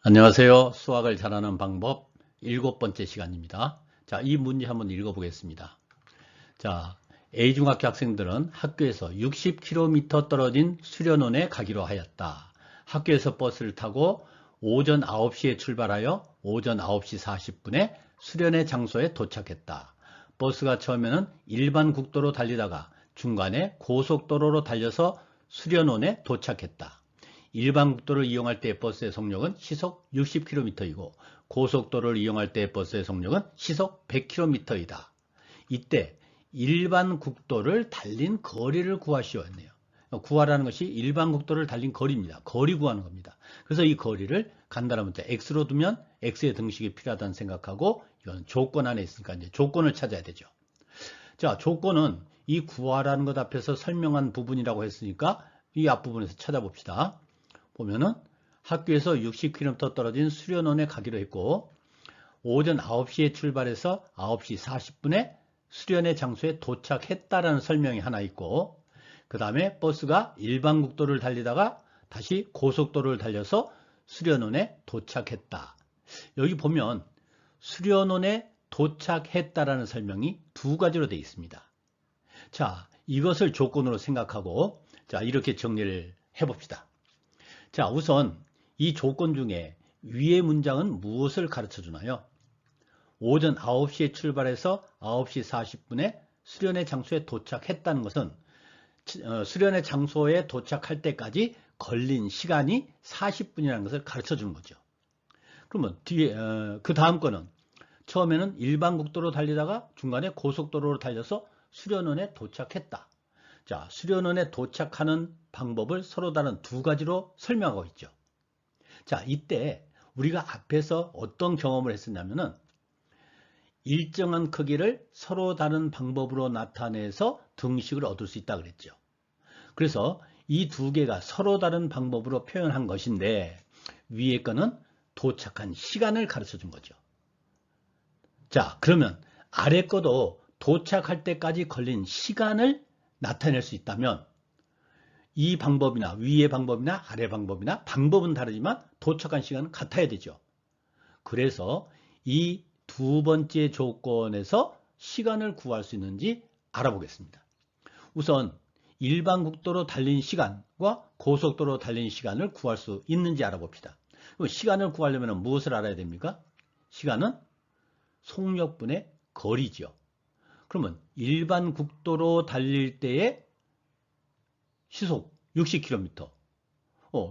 안녕하세요. 수학을 잘하는 방법 7번째 시간입니다. 자, 이 문제 한번 읽어보겠습니다. 자, A중학교 학생들은 학교에서 60km 떨어진 수련원에 가기로 하였다. 학교에서 버스를 타고 오전 9시에 출발하여 오전 9시 40분에 수련회 장소에 도착했다. 버스가 처음에는 일반 국도로 달리다가 중간에 고속도로로 달려서 수련원에 도착했다. 일반 국도를 이용할 때 버스의 속력은 시속 60km이고 고속도로를 이용할 때 버스의 속력은 시속 100km이다. 이때 일반 국도를 달린 거리를 구하시오였네요. 구하라는 것이 일반 국도를 달린 거리입니다. 거리 구하는 겁니다. 그래서 이 거리를 간단한 문자 x로 두면 x의 등식이 필요하다는 생각하고 이건 조건 안에 있으니까 이제 조건을 찾아야 되죠. 자, 조건은 이 구하라는 것 앞에서 설명한 부분이라고 했으니까 이 앞부분에서 찾아봅시다. 보면은 학교에서 60km 떨어진 수련원에 가기로 했고 오전 9시에 출발해서 9시 40분에 수련회 장소에 도착했다라는 설명이 하나 있고 그 다음에 버스가 일반 국도를 달리다가 다시 고속도로를 달려서 수련원에 도착했다. 여기 보면 수련원에 도착했다라는 설명이 두 가지로 되어 있습니다. 자, 이것을 조건으로 생각하고 자, 이렇게 정리를 해봅시다. 자, 우선 이 조건 중에 위의 문장은 무엇을 가르쳐 주나요? 오전 9시에 출발해서 9시 40분에 수련회 장소에 도착했다는 것은 수련회 장소에 도착할 때까지 걸린 시간이 40분이라는 것을 가르쳐 주는 거죠. 그러면 뒤에 그 다음 거는 처음에는 일반 국도로 달리다가 중간에 고속도로로 달려서 수련원에 도착했다. 자, 수련원에 도착하는 방법을 서로 다른 두 가지로 설명하고 있죠. 자, 이때 우리가 앞에서 어떤 경험을 했었냐면은 일정한 크기를 서로 다른 방법으로 나타내서 등식을 얻을 수 있다 그랬죠. 그래서 이 두 개가 서로 다른 방법으로 표현한 것인데 위에 거는 도착한 시간을 가르쳐 준 거죠. 자, 그러면 아래 거도 도착할 때까지 걸린 시간을 나타낼 수 있다면 이 방법이나 위의 방법이나 아래 방법이나 방법은 다르지만 도착한 시간은 같아야 되죠. 그래서 이 두 번째 조건에서 시간을 구할 수 있는지 알아보겠습니다. 우선 일반 국도로 달린 시간과 고속도로 달린 시간을 구할 수 있는지 알아봅시다. 시간을 구하려면 무엇을 알아야 됩니까? 시간은 속력분의 거리죠. 그러면 일반 국도로 달릴 때의 시속 60km,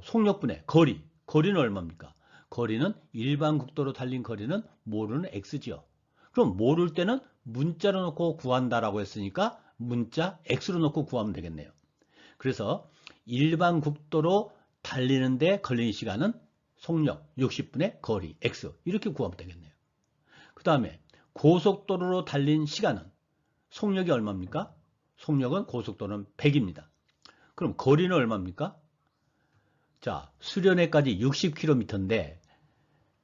속력분의 거리, 거리는 얼마입니까? 거리는 일반 국도로 달린 거리는 모르는 x죠. 그럼 모를 때는 문자로 넣고 구한다라고 했으니까 문자 x로 넣고 구하면 되겠네요. 그래서 일반 국도로 달리는데 걸리는 시간은 속력 60분의 거리 x 이렇게 구하면 되겠네요. 그 다음에 고속도로로 달린 시간은 속력이 얼마입니까? 속력은 고속도로는 100입니다. 그럼 거리는 얼마입니까? 자, 수련회까지 60km인데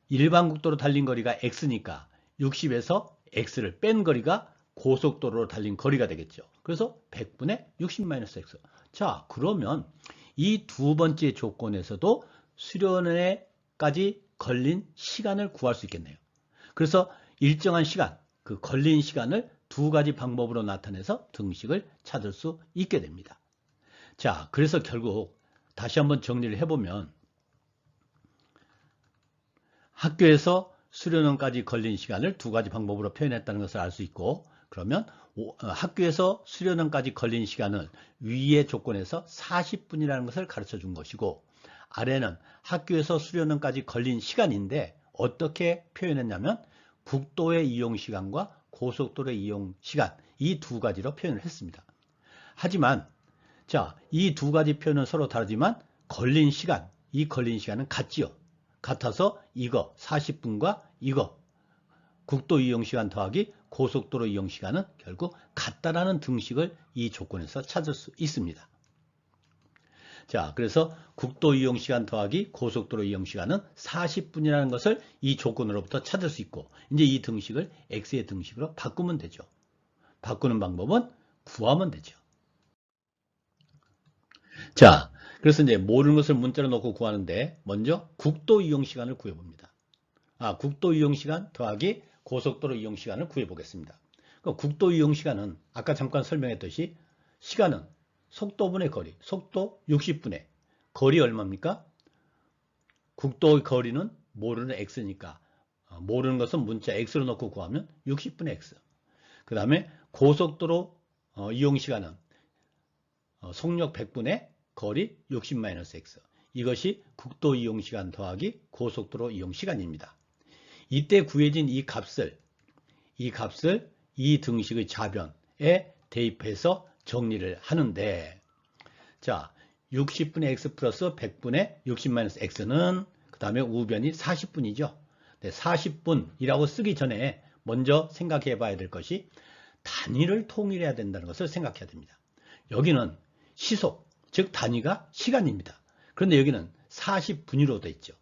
일반 국도로 달린 거리가 x니까 60에서 x를 뺀 거리가 고속도로로 달린 거리가 되겠죠. 그래서 100분의 60-x. 자, 그러면 이 두 번째 조건에서도 수련회까지 걸린 시간을 구할 수 있겠네요. 그래서 일정한 시간, 그 걸린 시간을 두 가지 방법으로 나타내서 등식을 찾을 수 있게 됩니다. 자, 그래서 결국 다시 한번 정리를 해보면 학교에서 수련원까지 걸린 시간을 두 가지 방법으로 표현했다는 것을 알 수 있고 그러면 학교에서 수련원까지 걸린 시간은 위의 조건에서 40분이라는 것을 가르쳐 준 것이고 아래는 학교에서 수련원까지 걸린 시간인데 어떻게 표현했냐면 국도의 이용 시간과 고속도로의 이용 시간 이 두 가지로 표현을 했습니다. 하지만 자, 이 두 가지 표현은 서로 다르지만 걸린 시간, 이 걸린 시간은 같지요. 같아서 이거 40분과 이거 국도 이용 시간 더하기 고속도로 이용 시간은 결국 같다라는 등식을 이 조건에서 찾을 수 있습니다. 자, 그래서 국도 이용 시간 더하기 고속도로 이용 시간은 40분이라는 것을 이 조건으로부터 찾을 수 있고 이제 이 등식을 x의 등식으로 바꾸면 되죠. 바꾸는 방법은 구하면 되죠. 자, 그래서 이제 모르는 것을 문자로 놓고 구하는데 먼저 국도 이용 시간을 구해봅니다. 국도 이용 시간 더하기 고속도로 이용 시간을 구해보겠습니다. 국도 이용 시간은 아까 잠깐 설명했듯이 시간은 속도분의 거리, 속도 60분의 거리 얼마입니까? 국도의 거리는 모르는 x니까 모르는 것은 문자 x로 넣고 구하면 60분의 x. 그 다음에 고속도로 이용 시간은 속력 100분의 거리 60-x. 이것이 국도 이용 시간 더하기 고속도로 이용 시간입니다. 이때 구해진 이 값을 이 등식의 좌변에 대입해서 정리를 하는데, 자, 60분의 x 플러스 100분의 60-x는 그 다음에 우변이 40분이죠. 40분이라고 쓰기 전에 먼저 생각해 봐야 될 것이 단위를 통일해야 된다는 것을 생각해야 됩니다. 여기는 시속, 즉 단위가 시간입니다. 그런데 여기는 40분으로 되어 있죠.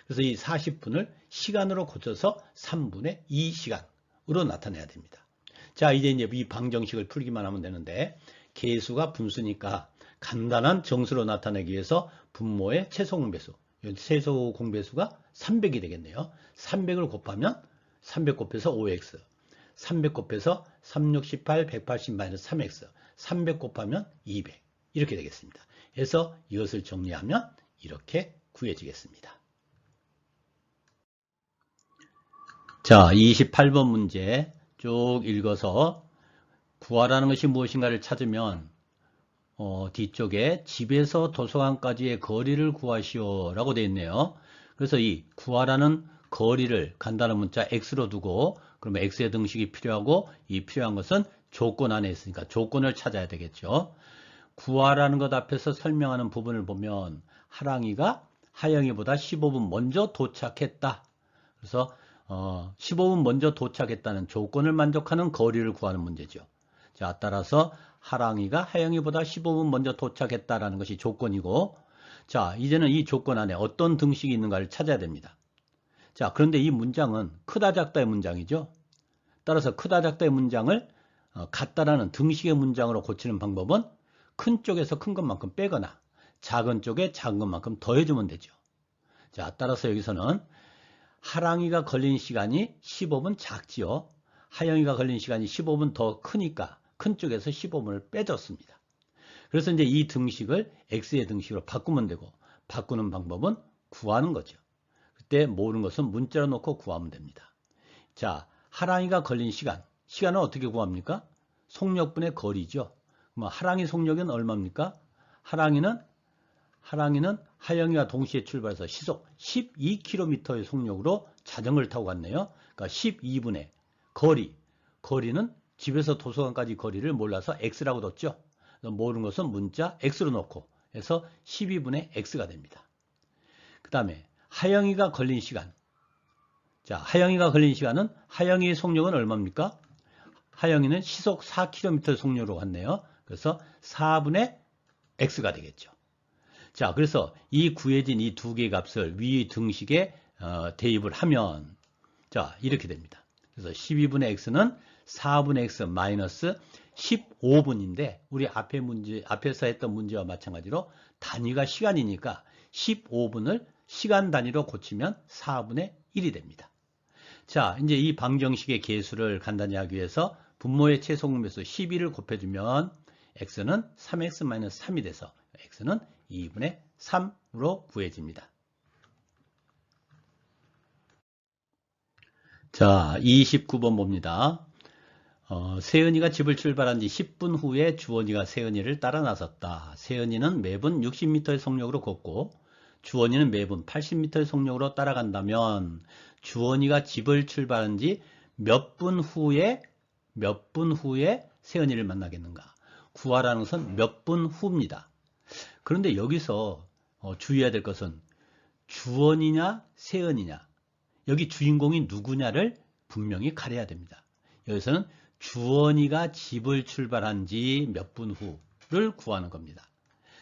그래서 이 40분을 시간으로 고쳐서 3분의 2시간으로 나타내야 됩니다. 자, 이제 이 방정식을 풀기만 하면 되는데, 계수가 분수니까 간단한 정수로 나타내기 위해서 분모의 최소 공배수, 최소 공배수가 300이 되겠네요. 300을 곱하면 300 곱해서 5x, 300 곱해서 368, 180-3x, 300 곱하면 200 이렇게 되겠습니다. 그래서 이것을 정리하면 이렇게 구해지겠습니다. 자, 28번 문제 쭉 읽어서 구하라는 것이 무엇인가를 찾으면 뒤쪽에 집에서 도서관까지의 거리를 구하시오 라고 되어 있네요. 그래서 이 구하라는 거리를 간단한 문자 x로 두고, 그러면 x의 등식이 필요하고 이 필요한 것은 조건 안에 있으니까 조건을 찾아야 되겠죠. 구하라는 것 앞에서 설명하는 부분을 보면 하랑이가 하영이보다 15분 먼저 도착했다. 그래서 15분 먼저 도착했다는 조건을 만족하는 거리를 구하는 문제죠. 자, 따라서 하랑이가 하영이보다 15분 먼저 도착했다라는 것이 조건이고, 자, 이제는 이 조건 안에 어떤 등식이 있는가를 찾아야 됩니다. 자, 그런데 이 문장은 크다 작다의 문장이죠. 따라서 크다 작다의 문장을 같다라는 등식의 문장으로 고치는 방법은 큰 쪽에서 큰 것만큼 빼거나 작은 쪽에 작은 것만큼 더해주면 되죠. 자, 따라서 여기서는 하랑이가 걸린 시간이 15분 작지요. 하영이가 걸린 시간이 15분 더 크니까 큰 쪽에서 15분을 빼줬습니다. 그래서 이제 이 등식을 x의 등식으로 바꾸면 되고, 바꾸는 방법은 구하는 거죠. 그때 모르는 것은 문자로 놓고 구하면 됩니다. 자, 하랑이가 걸린 시간은 어떻게 구합니까? 속력분의 거리죠. 하랑이 속력은 얼마입니까? 하랑이는 하영이와 동시에 출발해서 시속 12km의 속력으로 자전거를 타고 갔네요. 그러니까 12분의 거리는 집에서 도서관까지 거리를 몰라서 x라고 뒀죠. 모르는 것은 문자 x로 넣고 해서 12분의 x가 됩니다. 그 다음에 하영이가 걸린 시간. 자, 하영이가 걸린 시간은 하영이의 속력은 얼마입니까? 하영이는 시속 4km 속력으로 갔네요. 그래서 4분의 x가 되겠죠. 자, 그래서 이 구해진 이 두 개의 값을 위 등식에 대입을 하면, 자, 이렇게 됩니다. 그래서 12분의 x는 4분의 x 마이너스 15분인데, 우리 앞에서 했던 문제와 마찬가지로 단위가 시간이니까 15분을 시간 단위로 고치면 4분의 1이 됩니다. 자, 이제 이 방정식의 계수를 간단히 하기 위해서 분모의 최소 공배수 12를 곱해주면 x는 3x-3이 돼서 x는 2분의 3으로 구해집니다. 자, 29번 봅니다. 세은이가 집을 출발한 지 10분 후에 주원이가 세은이를 따라 나섰다. 세은이는 매분 60m의 속력으로 걷고 주원이는 매분 80m의 속력으로 따라간다면 주원이가 집을 출발한 지 몇 분 후에 세은이를 만나겠는가? 구하라는 것은 몇 분 후입니다. 그런데 여기서 주의해야 될 것은 주원이냐 세은이냐, 여기 주인공이 누구냐를 분명히 가려야 됩니다. 여기서는 주원이가 집을 출발한 지 몇 분 후를 구하는 겁니다.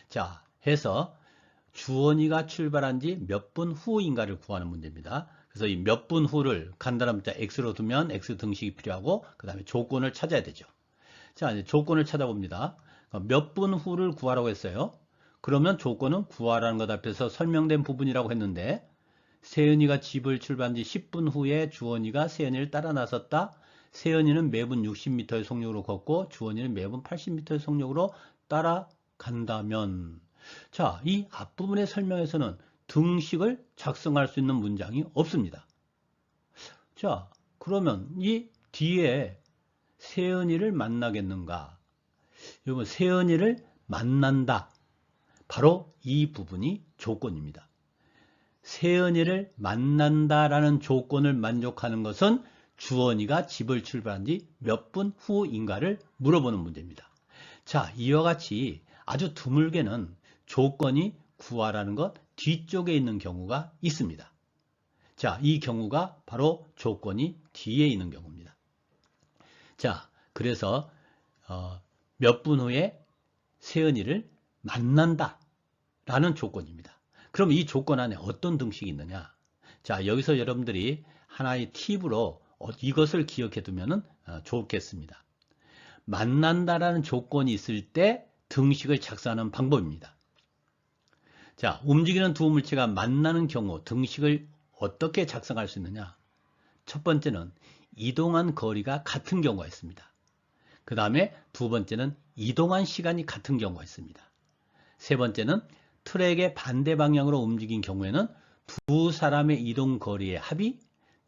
자, 해서 주원이가 출발한 지 몇 분 후인가를 구하는 문제입니다. 그래서 이 몇 분 후를 간단한 문자 x로 두면 x 등식이 필요하고, 그 다음에 조건을 찾아야 되죠. 자, 이제 조건을 찾아봅니다. 몇 분 후를 구하라고 했어요. 그러면 조건은 구하라는 것 앞에서 설명된 부분이라고 했는데 세은이가 집을 출발한 지 10분 후에 주원이가 세은이를 따라 나섰다. 세은이는 매분 60m의 속력으로 걷고 주원이는 매분 80m의 속력으로 따라간다면 자, 이 앞부분의 설명에서는 등식을 작성할 수 있는 문장이 없습니다. 자, 그러면 이 뒤에 세은이를 만나겠는가? 여러분, 세은이를 만난다. 바로 이 부분이 조건입니다. 세은이를 만난다라는 조건을 만족하는 것은 주원이가 집을 출발한 지 몇 분 후인가를 물어보는 문제입니다. 자, 이와 같이 아주 드물게는 조건이 구하라는 것 뒤쪽에 있는 경우가 있습니다. 자, 이 경우가 바로 조건이 뒤에 있는 경우입니다. 자, 그래서 몇 분 후에 세은이를 만난다 라는 조건입니다. 그럼 이 조건 안에 어떤 등식이 있느냐? 자, 여기서 여러분들이 하나의 팁으로 이것을 기억해 두면 좋겠습니다. 만난다라는 조건이 있을 때 등식을 작성하는 방법입니다. 자, 움직이는 두 물체가 만나는 경우 등식을 어떻게 작성할 수 있느냐? 첫 번째는 이동한 거리가 같은 경우가 있습니다. 그 다음에 두 번째는 이동한 시간이 같은 경우가 있습니다. 세 번째는 트랙의 반대 방향으로 움직인 경우에는 두 사람의 이동 거리의 합이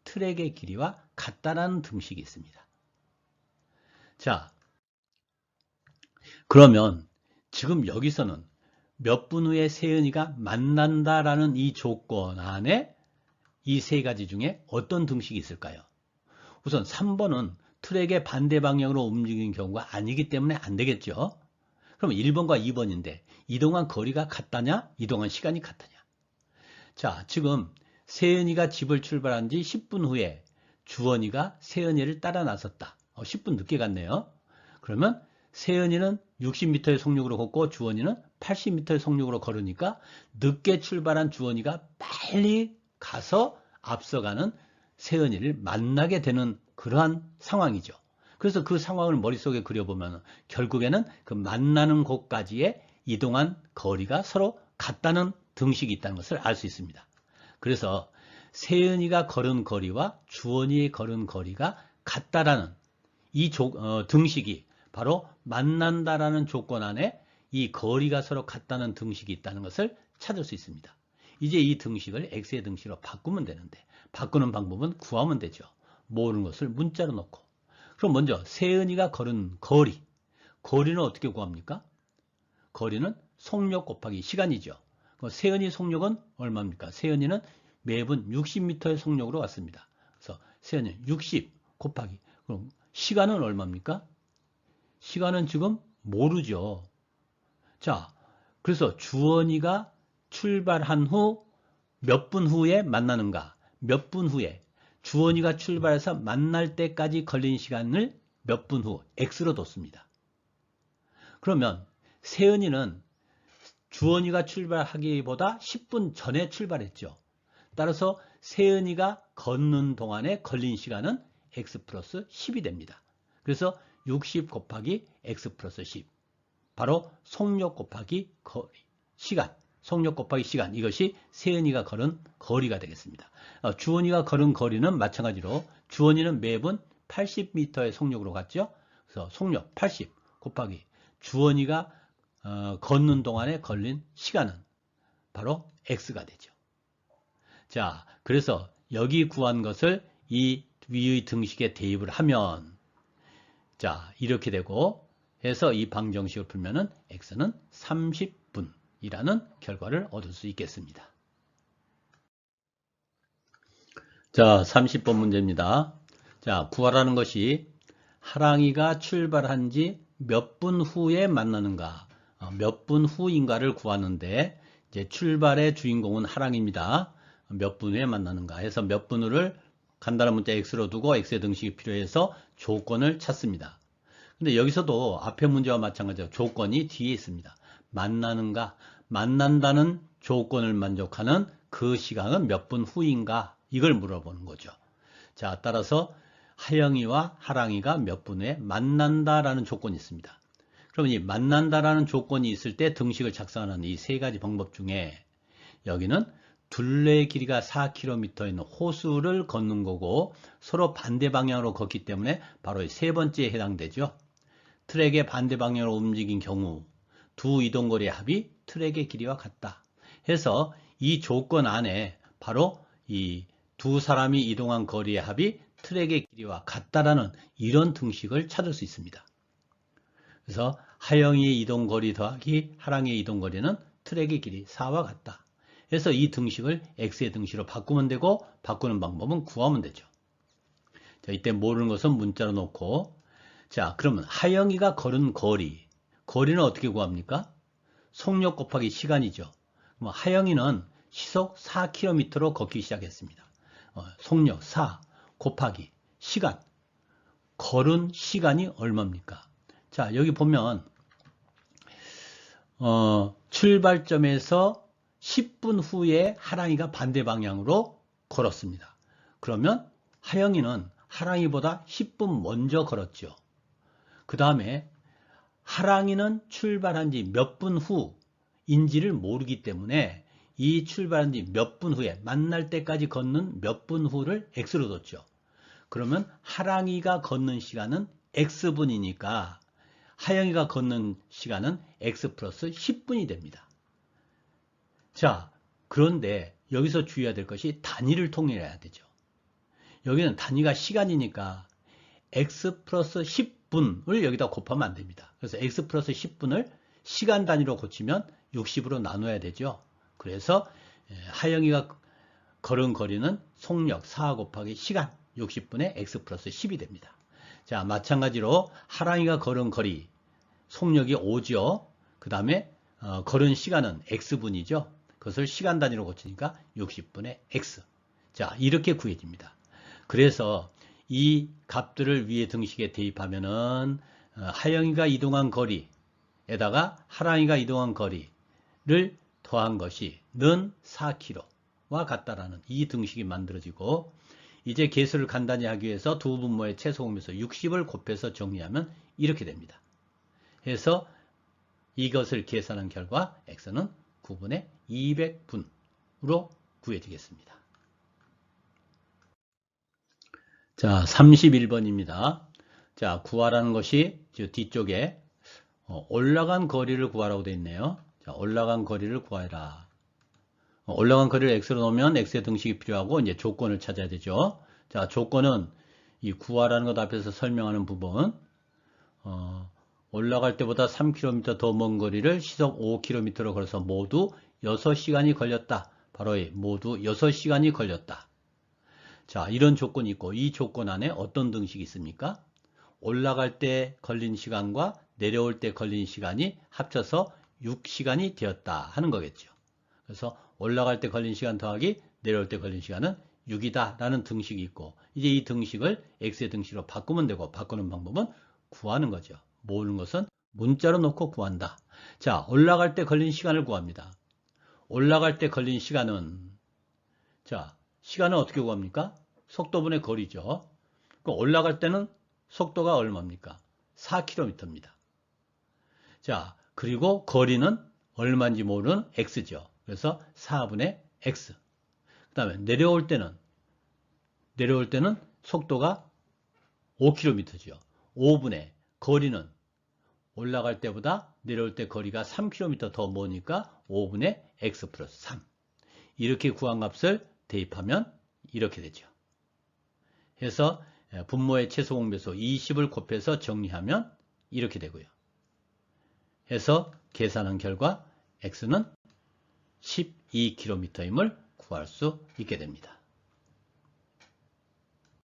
트랙의 길이와 같다라는 등식이 있습니다. 자, 그러면 지금 여기서는 몇 분 후에 세은이가 만난다라는 이 조건 안에 이 세 가지 중에 어떤 등식이 있을까요? 우선 3번은 트랙의 반대 방향으로 움직이는 경우가 아니기 때문에 안 되겠죠. 그럼 1번과 2번인데 이동한 거리가 같다냐? 이동한 시간이 같다냐? 자, 지금 세은이가 집을 출발한 지 10분 후에 주원이가 세은이를 따라 나섰다. 10분 늦게 갔네요. 그러면 세은이는 60m의 속력으로 걷고 주원이는 80m의 속력으로 걸으니까 늦게 출발한 주원이가 빨리 가서 앞서가는 세은이를 만나게 되는 그러한 상황이죠. 그래서 그 상황을 머릿속에 그려보면 결국에는 그 만나는 곳까지의 이동한 거리가 서로 같다는 등식이 있다는 것을 알 수 있습니다. 그래서 세은이가 걸은 거리와 주원이의 걸은 거리가 같다라는 이 등식이 바로 만난다라는 조건 안에 이 거리가 서로 같다는 등식이 있다는 것을 찾을 수 있습니다. 이제 이 등식을 x의 등식으로 바꾸면 되는데 바꾸는 방법은 구하면 되죠. 모르는 것을 문자로 넣고. 그럼 먼저 세은이가 걸은 거리는 어떻게 구합니까? 거리는 속력 곱하기 시간이죠. 세은이 속력은 얼마입니까? 세은이는 매분 60m의 속력으로 왔습니다. 그래서 세은이 60 곱하기 그럼 시간은 얼마입니까? 시간은 지금 모르죠. 자, 그래서 주원이가 출발한 후 몇 분 후에 만나는가? 몇 분 후에 주원이가 출발해서 만날 때까지 걸린 시간을 몇 분 후 x로 뒀습니다. 그러면 세은이는 주원이가 출발하기보다 10분 전에 출발했죠. 따라서 세은이가 걷는 동안에 걸린 시간은 x 플러스 10이 됩니다. 그래서 60 곱하기 x 플러스 10 바로 속력 곱하기 거리, 시간, 속력 곱하기 시간 이것이 세은이가 걸은 거리가 되겠습니다. 주원이가 걸은 거리는 마찬가지로 주원이는 매분 80m의 속력으로 갔죠. 그래서 속력 80 곱하기 주원이가 걷는 동안에 걸린 시간은 바로 x가 되죠. 자, 그래서 여기 구한 것을 이 위의 등식에 대입을 하면 자, 이렇게 되고 해서 이 방정식을 풀면은 x는 30분이라는 결과를 얻을 수 있겠습니다. 자, 30번 문제입니다. 자, 구하라는 것이 하랑이가 출발한 지 몇 분 후에 만나는가, 몇 분 후인가를 구하는데 이제 출발의 주인공은 하랑입니다. 몇 분 후에 만나는가 해서 몇 분 후를 간단한 문자 x로 두고 x의 등식이 필요해서 조건을 찾습니다. 근데 여기서도 앞의 문제와 마찬가지로 조건이 뒤에 있습니다. 만나는가, 만난다는 조건을 만족하는 그 시간은 몇 분 후인가 이걸 물어보는 거죠. 자, 따라서 하영이와 하랑이가 몇 분 후에 만난다라는 조건이 있습니다. 그럼 이 만난다라는 조건이 있을 때 등식을 작성하는 이 세 가지 방법 중에 여기는 둘레의 길이가 4km인 호수를 걷는 거고 서로 반대 방향으로 걷기 때문에 바로 세 번째에 해당되죠. 트랙의 반대 방향으로 움직인 경우 두 이동거리의 합이 트랙의 길이와 같다. 해서 이 조건 안에 바로 이 두 사람이 이동한 거리의 합이 트랙의 길이와 같다라는 이런 등식을 찾을 수 있습니다. 그래서 하영이의 이동거리 더하기 하랑이의 이동거리는 트랙의 길이 4와 같다. 그래서 이 등식을 x의 등식으로 바꾸면 되고 바꾸는 방법은 구하면 되죠. 자, 이때 모르는 것은 문자로 놓고 자, 그러면 하영이가 걸은 거리는 어떻게 구합니까? 속력 곱하기 시간이죠. 그럼 하영이는 시속 4km로 걷기 시작했습니다. 속력 4 곱하기 시간, 걸은 시간이 얼마입니까? 자, 여기 보면 출발점에서 10분 후에 하랑이가 반대 방향으로 걸었습니다. 그러면 하영이는 하랑이보다 10분 먼저 걸었죠. 그 다음에 하랑이는 출발한 지 몇 분 후인지를 모르기 때문에 이 출발한 지 몇 분 후에 만날 때까지 걷는 몇 분 후를 x로 뒀죠. 그러면 하랑이가 걷는 시간은 x분이니까 하영이가 걷는 시간은 x 플러스 10분이 됩니다. 자, 그런데 여기서 주의해야 될 것이 단위를 통일해야 되죠. 여기는 단위가 시간이니까 x 플러스 10분을 여기다 곱하면 안 됩니다. 그래서 x 플러스 10분을 시간 단위로 고치면 60으로 나눠야 되죠. 그래서 하영이가 걸은 거리는 속력 4 곱하기 시간 60분의 x 플러스 10이 됩니다. 자, 마찬가지로 하랑이가 걸은 거리 속력이 5죠. 그 다음에 걸은 시간은 x분이죠. 그것을 시간 단위로 고치니까 60분의 x. 자, 이렇게 구해집니다. 그래서 이 값들을 위에 등식에 대입하면은 하영이가 이동한 거리에다가 하랑이가 이동한 거리를 더한 것이 는 4km와 같다라는 이 등식이 만들어지고 이제 계수를 간단히 하기 위해서 두 분모의 최소공배수 60을 곱해서 정리하면 이렇게 됩니다. 해서 이것을 계산한 결과 x는 9분의 200분으로 구해지겠습니다. 자, 31번입니다. 자, 구하라는 것이 뒤쪽에 올라간 거리를 구하라고 되어 있네요. 자, 올라간 거리를 구하라. 올라간 거리를 x로 놓으면 x의 등식이 필요하고 이제 조건을 찾아야 되죠. 자, 조건은 이 구하라는 것 앞에서 설명하는 부분 올라갈 때보다 3km 더 먼 거리를 시속 5km로 걸어서 모두 6시간이 걸렸다. 바로 모두 6시간이 걸렸다. 자, 이런 조건이 있고 이 조건 안에 어떤 등식이 있습니까? 올라갈 때 걸린 시간과 내려올 때 걸린 시간이 합쳐서 6시간이 되었다 하는 거겠죠. 그래서 올라갈 때 걸린 시간 더하기 내려올 때 걸린 시간은 6이다 라는 등식이 있고 이제 이 등식을 x의 등식으로 바꾸면 되고 바꾸는 방법은 구하는 거죠. 모르는 것은 문자로 놓고 구한다. 자, 올라갈 때 걸린 시간을 구합니다. 올라갈 때 걸린 시간은 자, 시간은 어떻게 구합니까? 속도분의 거리죠. 올라갈 때는 속도가 얼마입니까? 4km입니다. 자, 그리고 거리는 얼마인지 모르는 x죠. 그래서 4분의 x. 그 다음에 내려올 때는 속도가 5km죠. 5분의 거리는 올라갈 때보다 내려올 때 거리가 3km 더 머니까 5분의 x 플러스 3. 이렇게 구한 값을 대입하면 이렇게 되죠. 해서 분모의 최소공배수 20을 곱해서 정리하면 이렇게 되고요. 해서 계산한 결과 x는 12km임을 구할 수 있게 됩니다.